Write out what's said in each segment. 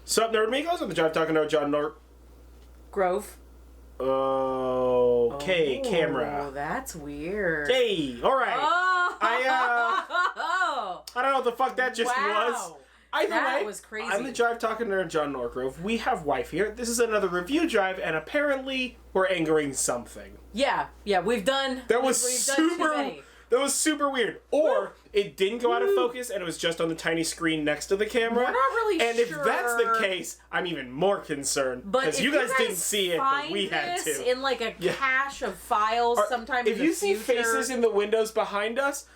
Sup, Nerdmigos? I'm the Jive talking to John Grove. Okay, Oh, camera. That's weird. Hey, alright. Oh! I don't know what the fuck that just was. Either that way, was crazy. I'm the Jive talking nerd, John Norgrove. We have wife here. This is another review drive, and apparently we're angering something. Yeah, we've done. That was we've done too many. That was super weird. Or it didn't go out of focus, and it was just on the tiny screen next to the camera. We're not really and sure. if that's the case, I'm even more concerned because you guys didn't see it, but we had to. In like a cache of files sometime in the future. If you see faces in the windows behind us,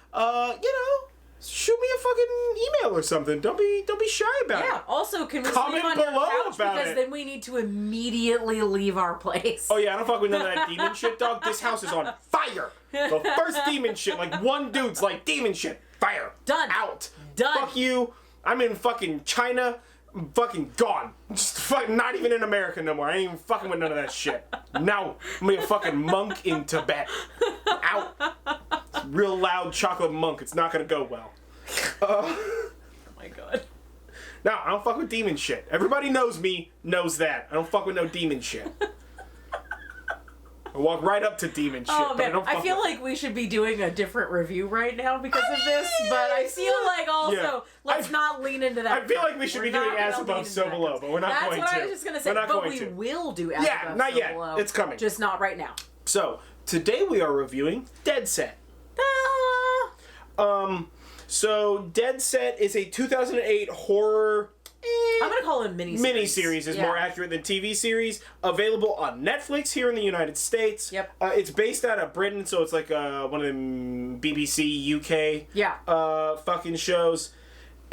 shoot me a fucking email or something. Don't be shy about it. Yeah. Also, can we comment sleep on your below couch about because it. then we need to immediately leave our place. Oh yeah, I don't fuck with none of that demon shit, dog. This house is on fire. The first demon shit, like one dude's like demon shit, fire, Done. out, Done. Fuck you. I'm in fucking China. I'm fucking gone. Just fucking not even in America no more. I ain't even fucking with none of that shit. No, I'm gonna be a fucking monk in Tibet. Out. Real loud chocolate monk. It's not gonna go well. Oh my god. No, I don't fuck with demon shit. Everybody knows me, knows that. I don't fuck with no demon shit. I walk right up to demon shit. Oh but man, I feel like we should be doing a different review right now because of this, but I feel like also let's not lean into that. I feel like we should be doing As Above, So Below, but we're not going to. That's what I was just gonna say, but we will do As Above, not So yet. Below. It's coming. Just not right now. So, today we are reviewing Dead Set. So Dead Set is a 2008 horror... I'm gonna call it a miniseries. Miniseries is more accurate than TV series. Available on Netflix here in the United States. Yep. It's based out of Britain, so it's like one of them BBC UK fucking shows,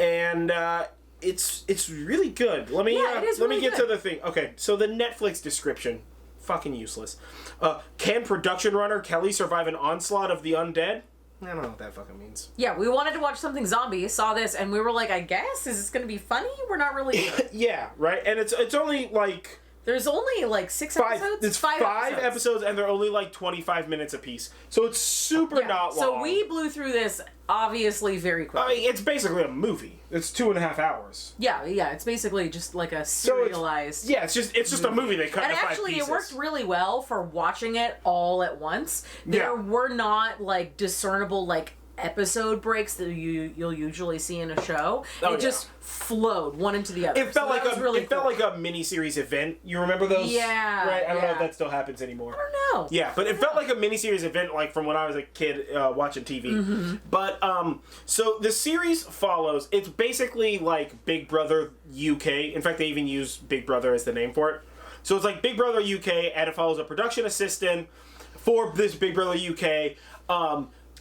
and it's really good. Let me get to the thing. Okay, so the Netflix description, fucking useless. Can production runner Kelly survive an onslaught of the undead? I don't know what that fucking means. Yeah, we wanted to watch something zombie, saw this, and we were like, I guess, is this going to be funny? We're not really sure. Yeah, right? And it's only like... There's only like 6 episodes? It's five episodes, and they're only like 25 minutes apiece. So it's super not long. So we blew through this, obviously, very quickly. I mean, it's basically a movie. It's 2.5 hours. Yeah, it's basically just like a serialized... So it's just a movie they cut into 5 pieces. And actually, it worked really well for watching it all at once. There were not, like, discernible, like, episode breaks that you'll usually see in a show. It just flowed one into the other. It felt like a miniseries event. You remember those? Yeah. Right? I don't know if that still happens anymore. I don't know. Yeah, but it felt like a miniseries event, like from when I was a kid watching TV. Mm-hmm. But so the series follows. It's basically like Big Brother UK. In fact, they even use Big Brother as the name for it. So it's like Big Brother UK, and it follows a production assistant for this Big Brother UK.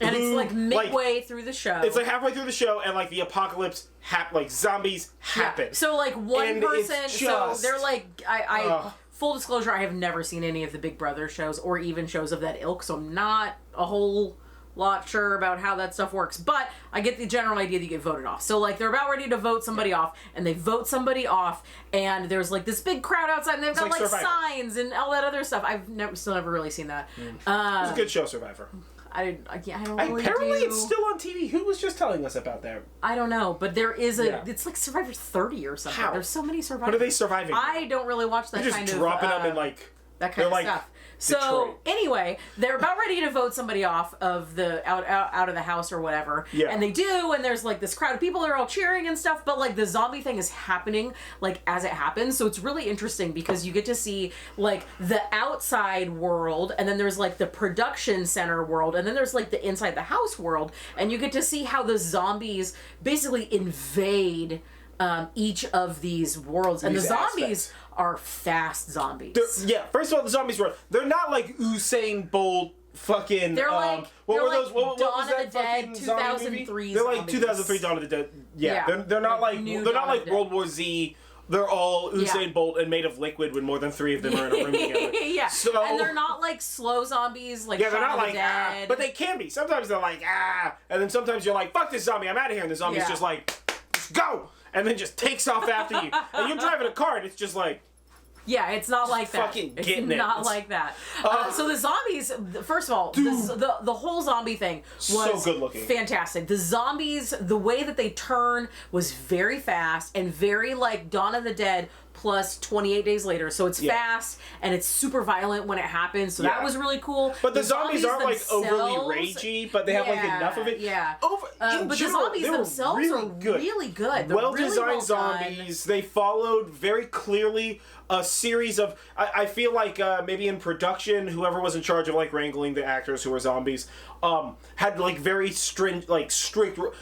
And it's like midway through the show. It's like halfway through the show, and like the apocalypse, like zombies happen. Yeah. So like one person, so they're like, I full disclosure, I have never seen any of the Big Brother shows or even shows of that ilk, so I'm not a whole lot sure about how that stuff works. But I get the general idea that you get voted off. So like they're about ready to vote somebody off, and they vote somebody off, and there's like this big crowd outside, and they've got like signs and all that other stuff. I've still never really seen that. It's a good show, Survivor. I don't really Apparently it's still on TV. Who was just telling us about that? I don't know, but there is it's like Survivor 30 or something. How? There's so many Survivors. What are they surviving? I don't really watch that They're kind just of... dropping them in like... That kind of stuff. So Detroit. anyway, they're about ready to vote somebody off of the out of the house or whatever. Yeah. And they do, and there's like this crowd of people that are all cheering and stuff, but like the zombie thing is happening like as it happens. So it's really interesting because you get to see like the outside world, and then there's like the production center world, and then there's like the inside the house world, and you get to see how the zombies basically invade each of these worlds, and the zombies are fast zombies. First of all, the zombies they're not like Usain Bolt fucking... They're like, what Dawn was that of the Dead, fucking zombie movie? 2003 They're like zombies. 2003 Dawn of the Dead. Yeah. They're not like World War Z. They're all Usain Bolt and made of liquid when more than 3 of them are in a room together. Yeah. So, and they're not like slow zombies like they're not like dead. but they can be. Sometimes they're like and then sometimes you're like, fuck this zombie, I'm out of here, and the zombie's just like, let's go, and then just takes off after you. And you're driving a car and it's just like Yeah, it's not like that. Fucking it's getting not like that. So the zombies, first of all, the whole zombie thing was so good looking. Fantastic. The zombies, the way that they turn was very fast and very like Dawn of the Dead plus 28 Days Later. So it's fast and it's super violent when it happens. So that was really cool. But the zombies aren't like overly ragey, but they have like enough of it. Yeah. But the zombies themselves are really good. Well-designed zombies. They followed very clearly a series of... I feel like maybe in production, whoever was in charge of like wrangling the actors who were zombies had like very strict...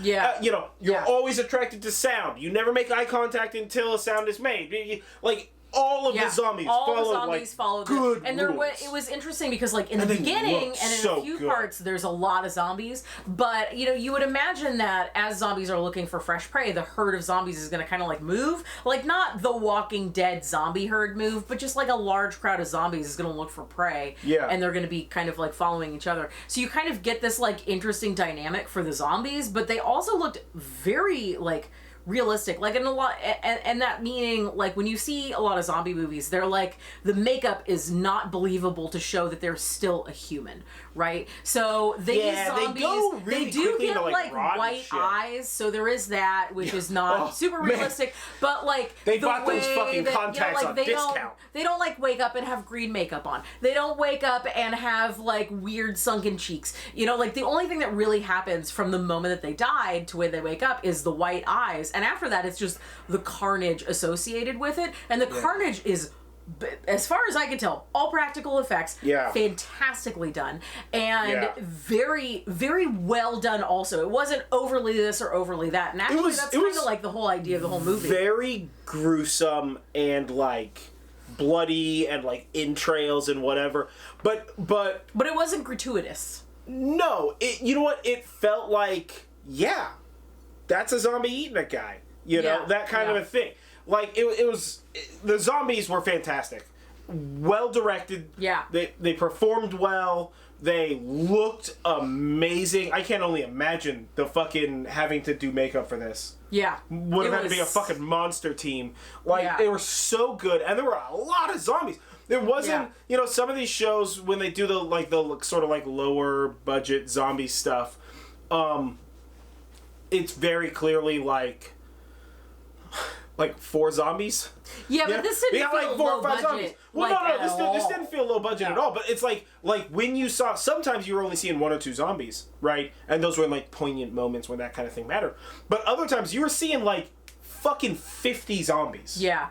you're always attracted to sound. You never make eye contact until a sound is made. Like... All of the zombies followed good and rules. It was interesting because like in the beginning and in a few parts there's a lot of zombies, but you would imagine that as zombies are looking for fresh prey, the herd of zombies is going to kind of like move, like not the Walking Dead zombie herd move, but just like a large crowd of zombies is going to look for prey, and they're going to be kind of like following each other. So you kind of get this like interesting dynamic for the zombies, but they also looked very like realistic, like in a lot, and that meaning like when you see a lot of zombie movies, they're like the makeup is not believable to show that they're still a human, right? So these zombies, they do get like white eyes, so there is that, which is not super realistic, but like they bought those fucking contacts on discount. They don't like wake up and have green makeup on. They don't wake up and have like weird sunken cheeks. Like the only thing that really happens from the moment that they died to when they wake up is the white eyes. And after that, it's just the carnage associated with it. And the carnage is, as far as I can tell, all practical effects. Yeah. Fantastically done. And very, very well done also. It wasn't overly this or overly that. And actually, that's kind of like the whole idea of the whole movie. Very gruesome and like bloody and like entrails and whatever. But it wasn't gratuitous. No. You know what? It felt like, that's a zombie eating a guy. That kind of a thing. Like, it was... the zombies were fantastic. Well directed. Yeah. They performed well. They looked amazing. I can't only imagine the fucking having to do makeup for this. Yeah. Would have had to be a fucking monster team. Like, they were so good. And there were a lot of zombies. There wasn't... some of these shows, when they do the sort of like lower budget zombie stuff, it's very clearly like 4 zombies. Yeah, but this didn't feel like 4 or 5 budget, zombies. Well, this didn't feel low budget at all. But it's like when you saw, sometimes you were only seeing 1 or 2 zombies, right? And those were like poignant moments when that kind of thing mattered. But other times you were seeing like fucking 50 zombies. Yeah.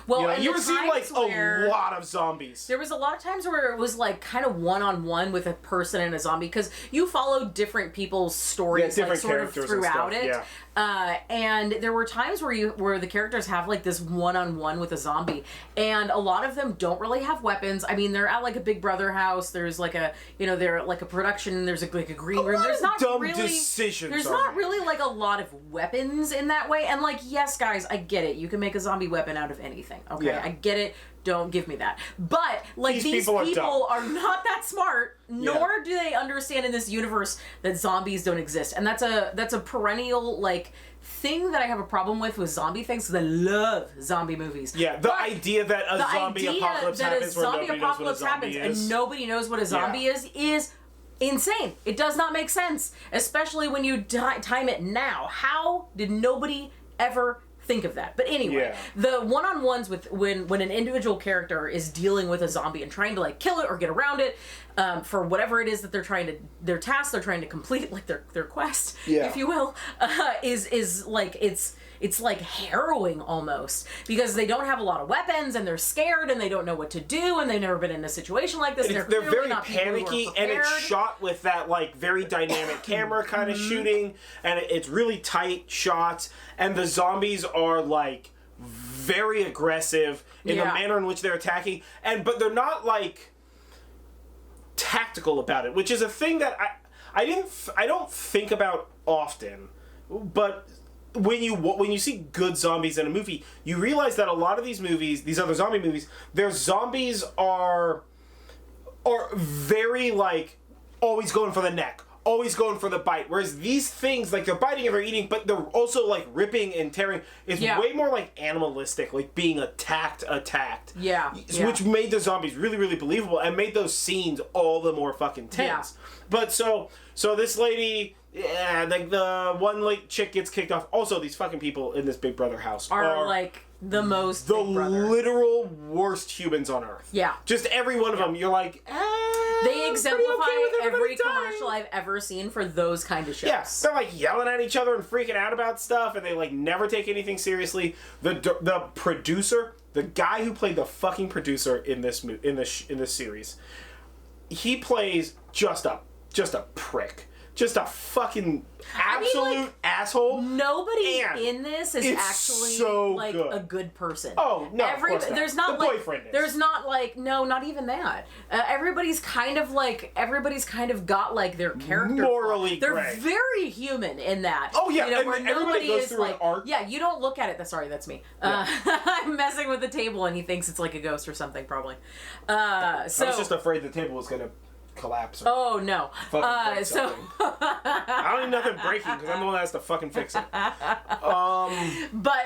Well, you were seeing like a lot of zombies. There was a lot of times where it was like kind of one-on-one with a person and a zombie, because you followed different people's stories, different sort of throughout it. Yeah. And there were times where the characters have like this one-on-one with a zombie, and a lot of them don't really have weapons. I mean, they're at like a Big Brother house. There's like they're at like a production. There's like a green room. There's not dumb really decisions. There's not really like a lot of weapons in that way. And like, yes, guys, I get it. You can make a zombie weapon out of anything. Okay, yeah. I get it. Don't give me that. But like these people are not that smart, nor do they understand in this universe that zombies don't exist. And that's a perennial like thing that I have a problem with zombie things, because I love zombie movies. Yeah, the idea that a zombie apocalypse happens where nobody knows what a zombie is. And nobody knows what a zombie is insane. It does not make sense, especially when you time it now. How did nobody ever think of that? But anyway, the one-on-ones with when an individual character is dealing with a zombie and trying to like kill it or get around it for whatever it is that their task they're trying to complete, like their quest, if you will, is like it's like harrowing almost, because they don't have a lot of weapons and they're scared and they don't know what to do and they've never been in a situation like this. They're very panicky, and it's shot with that like very dynamic camera kind of shooting, and it's really tight shots, and the zombies are like very aggressive in the manner in which they're attacking, but they're not like tactical about it, which is a thing that I don't think about often, but when you see good zombies in a movie, you realize that a lot of these movies, these other zombie movies, their zombies are very like always going for the neck, always going for the bite. Whereas these things, like, they're biting and they're eating, but they're also, like, ripping and tearing. It's way more, like, animalistic, like, being attacked. Yeah. Which made the zombies really, really believable and made those scenes all the more fucking tense. Yeah. But so this lady... Yeah, like the one like chick gets kicked off. Also, these fucking people in this Big Brother house are like the most the literal worst humans on earth. Yeah, just every one of them. You're like, they exemplify every commercial I've ever seen for those kind of shows. Yeah, they're like yelling at each other and freaking out about stuff, and they like never take anything seriously. The producer, the guy who played the fucking producer in this series, he plays just a prick. Just a fucking absolute asshole. Nobody in this is actually so like good. A good person. Oh no, of course not. There's not the like boyfriend is. There's not like not even that. Everybody's kind of got like their character. Morally They're gray. very human in that. Oh yeah, where everybody goes through like, an arc. Yeah, you don't look at it. Sorry, that's me. Yeah. I'm messing with the table, and he thinks it's like a ghost or something, probably. I was just afraid the table was gonna collapse. Oh no! I don't need nothing breaking because I'm the one that has to fucking fix it. But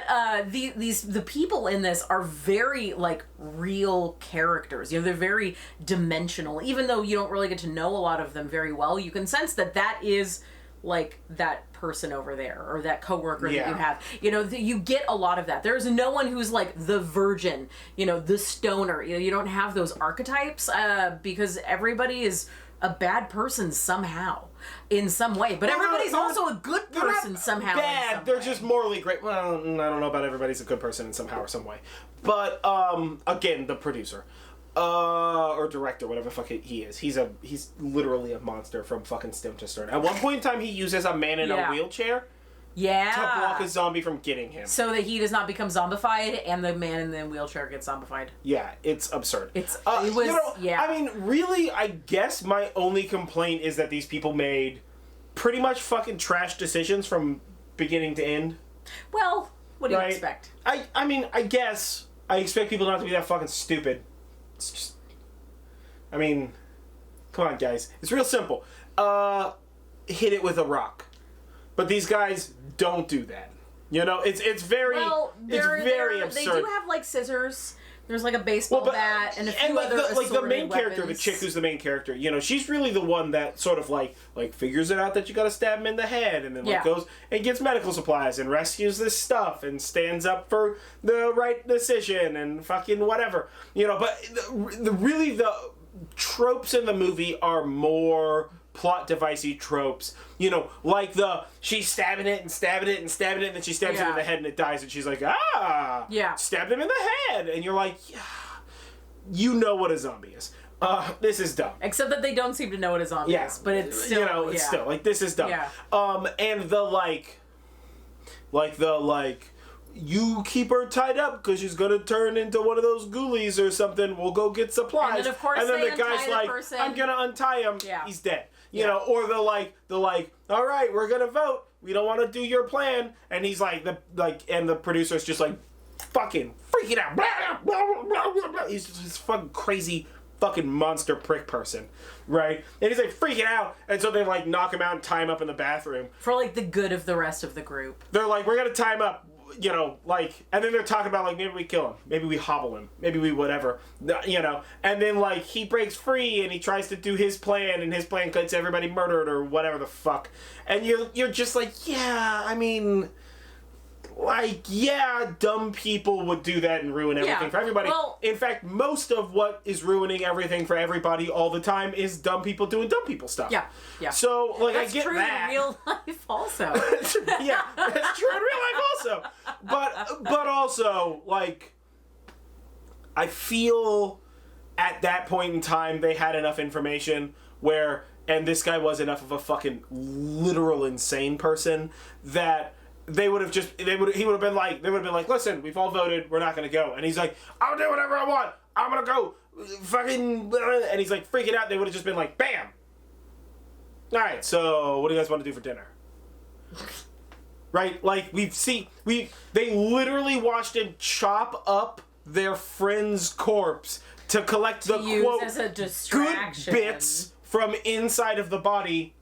the people in this are very like real characters. You know, they're very dimensional. Even though you don't really get to know a lot of them very well, you can sense that is like that person over there or that coworker that you have. You know, you get a lot of that. There's no one who's like the virgin, you know, the stoner. You know, you don't have those archetypes because everybody is a bad person somehow in some way, but everybody's also a good person somehow. Bad. They're just morally great. Well, I don't know about everybody's a good person in somehow or some way. But again, the producer. Or director, whatever the fuck he is. He's literally a monster from fucking stem to stern. At one point in time, he uses a man in a wheelchair to block a zombie from getting him. So that he does not become zombified and the man in the wheelchair gets zombified. Yeah, it's absurd. It was. I mean, really, I guess my only complaint is that these people made pretty much fucking trash decisions from beginning to end. Well, what do you expect? I mean, I guess I expect people not to be that fucking stupid. It's just, I mean, come on, guys. It's real simple. Hit it with a rock. But these guys don't do that. You know, it's very absurd. They do have like scissors. There's like a baseball bat and a few other like the main weapons. character, the chick who's the main character. You know, she's really the one that sort of like figures it out that you got to stab him in the head, and then goes and gets medical supplies and rescues this stuff and stands up for the right decision and fucking whatever. You know, but the tropes in the movie are more plot devicey tropes, you know, like she's stabbing it and stabbing it and stabbing it, and then she stabs it in the head and it dies, and she's like, stabbed him in the head, and you're like, you know what a zombie is. This is dumb. Except that they don't seem to know what a zombie is, but it's still, you know, it's still like, this is dumb. Yeah. And you keep her tied up because she's gonna turn into one of those ghoulies or something. We'll go get supplies. And then, of course, the guy's like, I'm gonna untie him. Yeah. He's dead. You know, or they're like, all right, we're gonna vote. We don't want to do your plan. And he's like, and the producer's just like, fucking freaking out. He's just this fucking crazy fucking monster prick person, right? And he's like freaking out, and so they like knock him out and tie him up in the bathroom for like the good of the rest of the group. They're like, we're gonna tie him up. You know, like, and then they're talking about, like, maybe we kill him. Maybe we hobble him. Maybe we whatever. You know, and then, like, he breaks free and he tries to do his plan, and his plan gets everybody murdered or whatever the fuck. And you're just like, yeah, I mean, like, yeah, dumb people would do that and ruin everything for everybody. Well, in fact, most of what is ruining everything for everybody all the time is dumb people doing dumb people stuff. Yeah, yeah. So, like, that's I get true that. In real life also. Yeah, that's true in real life also. But also, like, I feel at that point in time they had enough information where, and this guy was enough of a fucking literal insane person that he would have been like, listen, we've all voted, we're not gonna go. And he's like, I'll do whatever I want, I'm gonna go, fucking, and he's like freaking out. They would have just been like, bam. Alright, so what do you guys want to do for dinner? Right? Like, they literally watched him chop up their friend's corpse to collect the, quote, as a distraction. good bits from inside of the body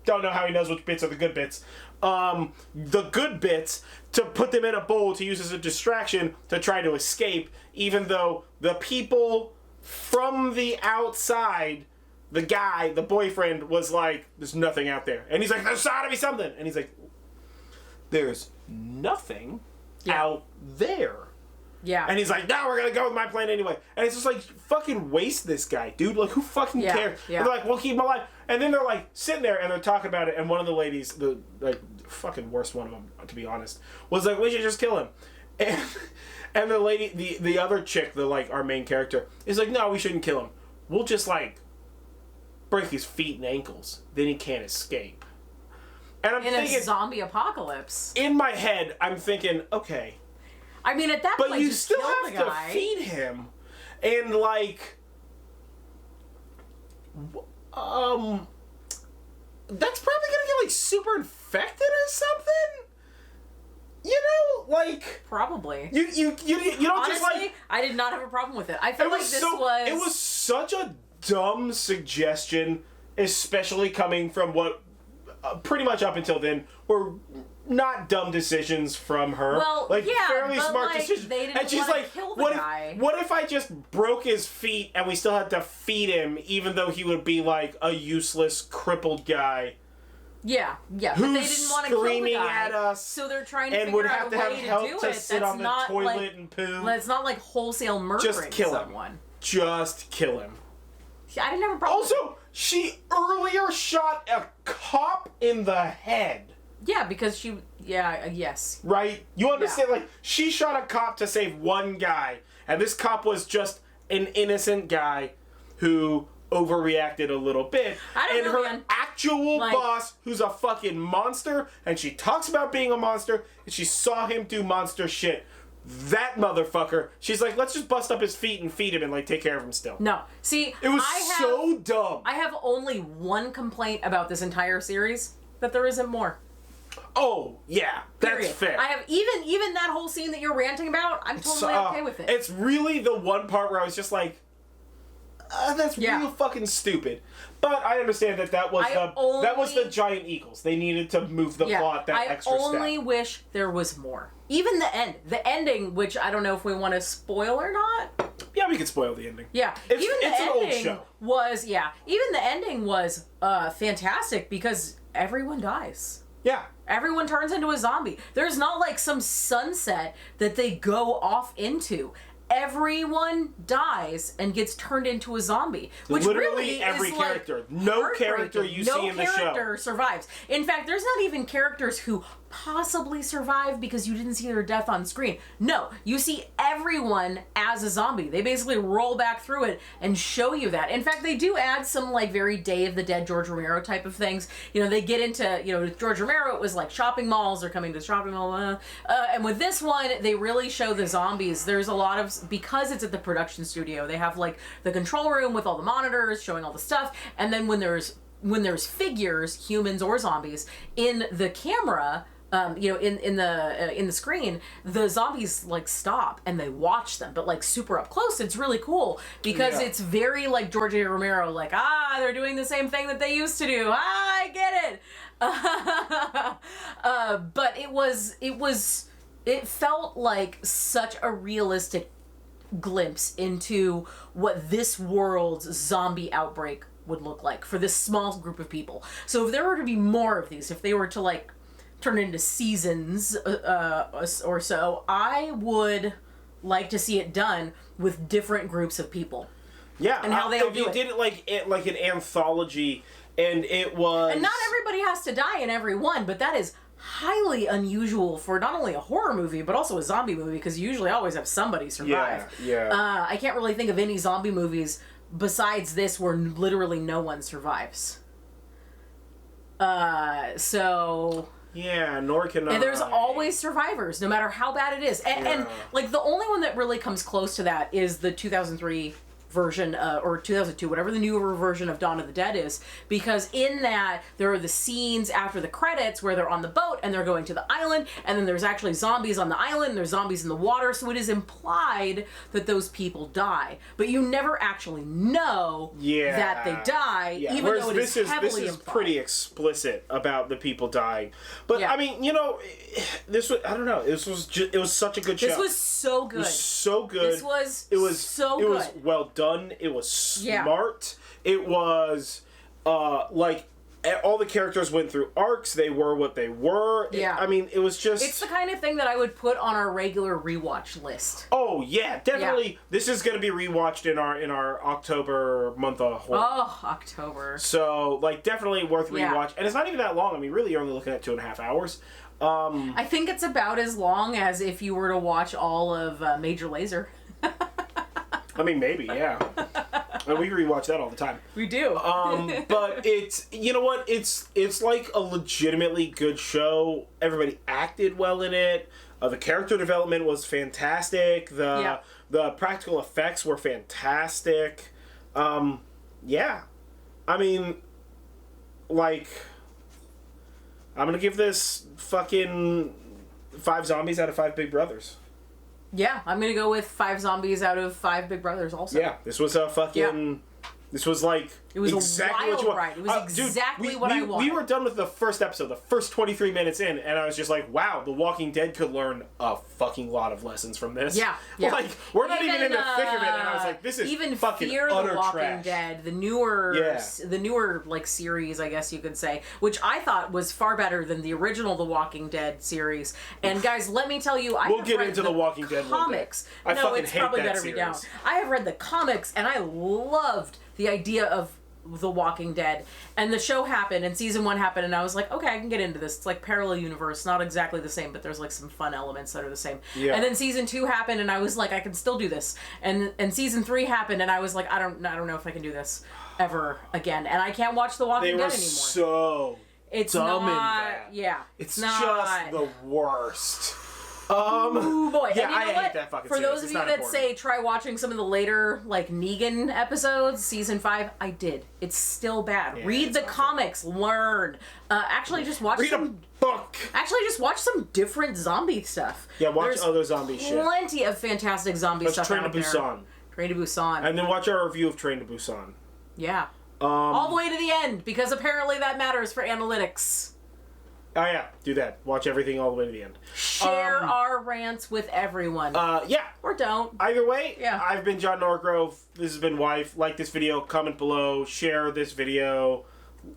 don't know how he knows which bits are the good bits. The good bits to put them in a bowl to use as a distraction to try to escape, even though the people from the outside, the boyfriend, was like, there's nothing out there. And he's like, there's gotta be something. And he's like, there's nothing out there. Yeah. And he's like, no, we're gonna go with my plan anyway. And it's just like, fucking waste this guy, dude. Like, who fucking cares? Yeah. They're like, we'll keep him alive. And then they're like, sitting there and they're talking about it. And one of the ladies, the like fucking worst one of them, to be honest, was like, we should just kill him. And the lady, the other chick, our main character, is like, no, we shouldn't kill him. We'll just, like, break his feet and ankles. Then he can't escape. And I'm thinking, a zombie apocalypse. In my head, I'm thinking, okay. I mean, at that point, but you still have to feed him, and like, that's probably gonna get like super infected or something. You know, like probably. You don't honestly, just like. I did not have a problem with it. I feel like this was. It was such a dumb suggestion, especially coming from what pretty much up until then were not dumb decisions from her. Well, like yeah, fairly but smart like, decisions. they didn't and she's like, kill the guy. What if I just broke his feet and we still had to feed him, even though he would be like a useless, crippled guy? Yeah, but they didn't want to kill the guy, at us, so they're trying to and figure would out have a to have way help to do to it. sit That's on the not toilet like, and poo. It's not like wholesale murdering just kill someone. him. Just kill him. I didn't have a problem. Also, she earlier shot a cop in the head. Yeah, because she... Yeah, yes. Right? You understand? Like, she shot a cop to save one guy, and this cop was just an innocent guy who overreacted a little bit. I don't know, her actual boss, who's a fucking monster, and she talks about being a monster, and she saw him do monster shit. That motherfucker, she's like, let's just bust up his feet and feed him and, like, take care of him still. No. See, it was so dumb. I have only one complaint about this entire series, that there isn't more. Oh, yeah. That's fair. I have, even that whole scene that you're ranting about, I'm totally okay with it. It's really the one part where I was just like, that's real fucking stupid. But I understand that was the giant eagles. They needed to move the plot that extra step. I only wish there was more. Even the ending, which I don't know if we want to spoil or not. Yeah, we could spoil the ending. Yeah, it's an old show. Even the ending was fantastic because everyone dies. Yeah. Everyone turns into a zombie. There's not like some sunset that they go off into. Everyone dies and gets turned into a zombie, which literally really every is character. Like no character you see in the show. No character survives. In fact, there's not even characters who possibly survive because you didn't see their death on screen. No, you see everyone as a zombie. They basically roll back through it and show you that. In fact, they do add some like very Day of the Dead George Romero type of things. You know, they get into, you know, with George Romero, it was like shopping malls. They're coming to shopping mall. And with this one, they really show the zombies. There's a lot of, because it's at the production studio, they have like the control room with all the monitors showing all the stuff. And then when there's figures, humans or zombies, in the camera, you know, in the screen, the zombies like stop and they watch them, but like super up close. It's really cool because it's very like George A. Romero, like, they're doing the same thing that they used to do. I get it. But it felt like such a realistic glimpse into what this world's zombie outbreak would look like for this small group of people. So if there were to be more of these, if they were to like turn into seasons or so, I would like to see it done with different groups of people. Yeah, and how they if you did it like an anthology, and it was, and not everybody has to die in every one, but that is highly unusual for not only a horror movie but also a zombie movie, because you usually always have somebody survive. Yeah. I can't really think of any zombie movies besides this where literally no one survives. So. Yeah, nor can I. And there's always survivors, no matter how bad it is. And like the only one that really comes close to that is the 2003 version, or 2002, whatever the newer version of Dawn of the Dead is, because in that there are the scenes after the credits where they're on the boat and they're going to the island, and then there's actually zombies on the island, and there's zombies in the water, so it is implied that those people die, but you never actually know that they die, even Whereas though it is heavily this is implied. pretty explicit about the people dying. But I mean, you know, this was, I don't know, it was such a good show. This was so good. It was so good. This was so good. It was well done. It was smart. It was like all the characters went through arcs. They were what they were. I mean, it was just... It's the kind of thing that I would put on our regular rewatch list. Oh, yeah, definitely. Yeah. This is going to be rewatched in our October month of horror. Oh, October. So, like, definitely worth rewatch. And it's not even that long. I mean, really, you're only looking at 2.5 hours. I think it's about as long as if you were to watch all of Major Lazer. I mean, maybe, yeah. And we rewatch that all the time. We do. But it's, you know what, it's like a legitimately good show. Everybody acted well in it. The character development was fantastic. The practical effects were fantastic. Yeah. I mean, like, I'm gonna give this fucking 5 zombies out of 5 Big Brothers. Yeah, I'm gonna go with 5 zombies out of 5 Big Brothers also. Yeah, this was a fucking... Yeah. This was like... It was exactly a wild ride. It was exactly what I wanted. We were done with the first episode, the first 23 minutes in, and I was just like, wow, The Walking Dead could learn a fucking lot of lessons from this. Yeah. Like, we're not even in the thick of it, and I was like, this is even fucking Fear utter the Walking trash. Dead, the newer like series, I guess you could say, which I thought was far better than the original The Walking Dead series. And guys, let me tell you, we'll get into The Walking Dead comics. One day. No, it's probably better be down. I have read the comics, and I loved the idea of The Walking Dead, and the show happened, and season 1 happened, and I was like, okay, I can get into this. It's like parallel universe, not exactly the same, but there's like some fun elements that are the same. Yeah. And then season 2 happened, and I was like, I can still do this. And season 3 happened, and I was like, I don't know if I can do this ever again, and I can't watch The Walking Dead anymore. So it's dumb not, in that. Yeah, it's just the worst. Ooh, boy. Yeah, and you know I hate that fucking For series. those of you that say try watching some of the later, like, Negan episodes, season 5, I did. It's still bad. Yeah, read the comics. Learn. Actually, just watch a book. Actually, just watch some different zombie stuff. Yeah, watch other zombie shit. Plenty of fantastic zombie stuff out there. Train to Busan. And then watch our review of Train to Busan. Yeah. All the way to the end, because apparently that matters for analytics. Oh yeah, do that. Watch everything all the way to the end. Share our rants with everyone. Yeah. Or don't. Either way, I've been John Norgrove. This has been Wife. Like this video, comment below, share this video.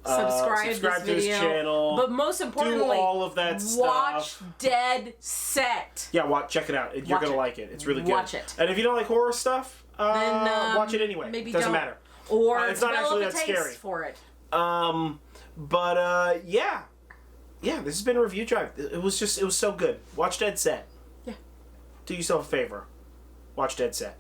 Subscribe to this channel. But most importantly, do all of that stuff. Watch Dead Set. Yeah, check it out. You're going to like it. It's really good. Watch it. And if you don't like horror stuff, then watch it anyway. Maybe doesn't matter. Or it's not actually that scary for it. But yeah. Yeah, this has been a review drive. It was so good. Watch Dead Set. Yeah. Do yourself a favor. Watch Dead Set.